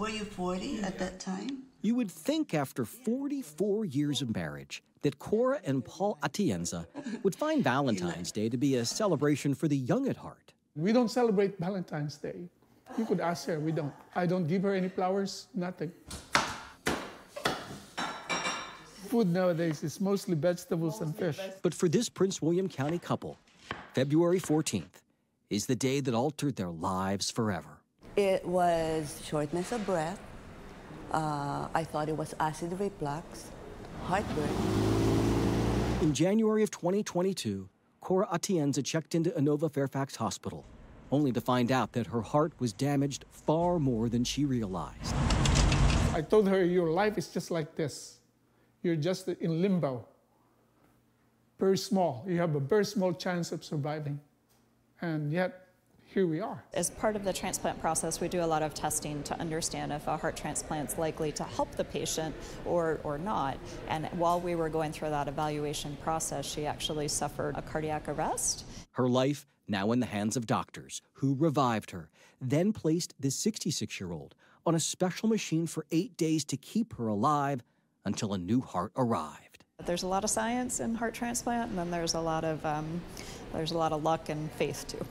Were you 40 at that time? You would think after 44 years of marriage that Cora and Paul Atienza would find Valentine's Day to be a celebration for the young at heart. We don't celebrate Valentine's Day. You could ask her, we don't. I don't give her any flowers, nothing. Food nowadays is mostly vegetables and fish. But for this Prince William County couple, February 14th is the day that altered their lives forever. It was shortness of breath. I thought it was acid reflux, heartburn. In January of 2022, Cora Atienza checked into Inova Fairfax Hospital, only to find out that her heart was damaged far more than she realized. I told her, your life is just like this. You're just in limbo. Very small. You have a very small chance of surviving. And yet, here we are. As part of the transplant process, we do a lot of testing to understand if a heart transplant is likely to help the patient or not. And while we were going through that evaluation process, she actually suffered a cardiac arrest. Her life now in the hands of doctors who revived her, then placed this 66-year-old on a special machine for 8 days to keep her alive until a new heart arrived. There's a lot of science in heart transplant, and then there's a lot of luck and faith too.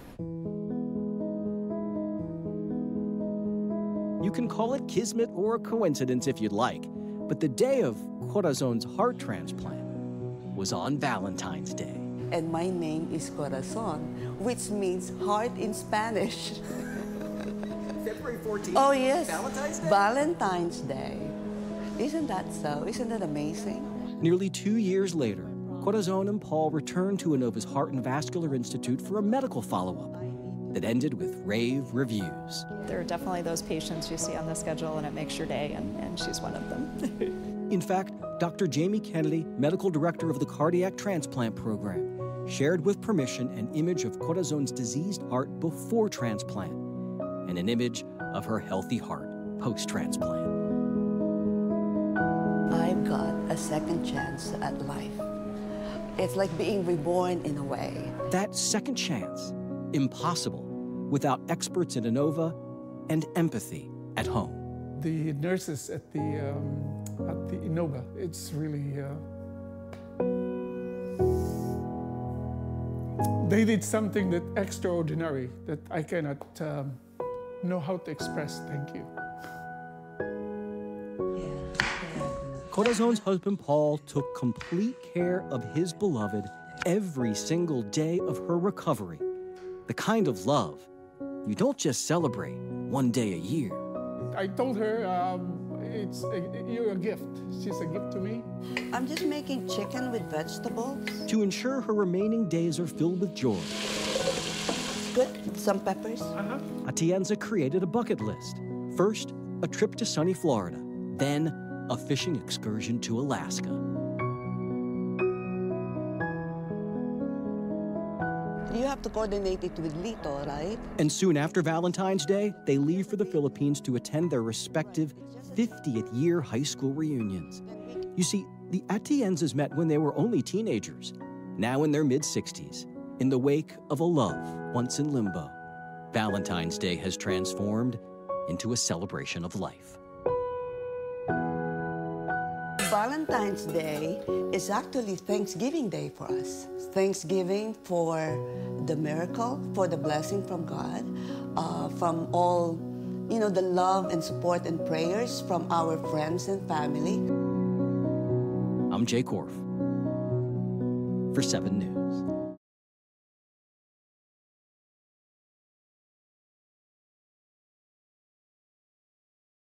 You can call it kismet or a coincidence if you'd like, but the day of Corazon's heart transplant was on Valentine's Day. And my name is Corazon, which means heart in Spanish. February 14th? Oh, yes. Valentine's Day? Valentine's Day. Isn't that so? Isn't that amazing? Nearly 2 years later, Corazon and Paul returned to Inova's Heart and Vascular Institute for a medical follow-up that ended with rave reviews. There are definitely those patients you see on the schedule and it makes your day, and she's one of them. In fact, Dr. Jamie Kennedy, medical director of the cardiac transplant program, shared with permission an image of Corazon's diseased heart before transplant and an image of her healthy heart post-transplant. I've got a second chance at life. It's like being reborn in a way. That second chance, impossible without experts in Inova and empathy at home. The nurses at the Inova, it's really, they did something that extraordinary that I cannot know how to express. Thank you. Corazon's husband, Paul, took complete care of his beloved every single day of her recovery. The kind of love you don't just celebrate one day a year. I told her, you're a gift. She's a gift to me. I'm just making chicken with vegetables. To ensure her remaining days are filled with joy, Good, some peppers. Atienza created a bucket list. First, a trip to sunny Florida, then a fishing excursion to Alaska. You have to coordinate it with Lito, right? And soon after Valentine's Day, they leave for the Philippines to attend their respective 50th year high school reunions. You see, the Atienzas met when they were only teenagers, now in their mid-60s, in the wake of a love once in limbo. Valentine's Day has transformed into a celebration of life. Valentine's Day is actually Thanksgiving Day for us. Thanksgiving for the miracle, for the blessing from God, from all, the love and support and prayers from our friends and family. I'm Jay Korf for 7 News.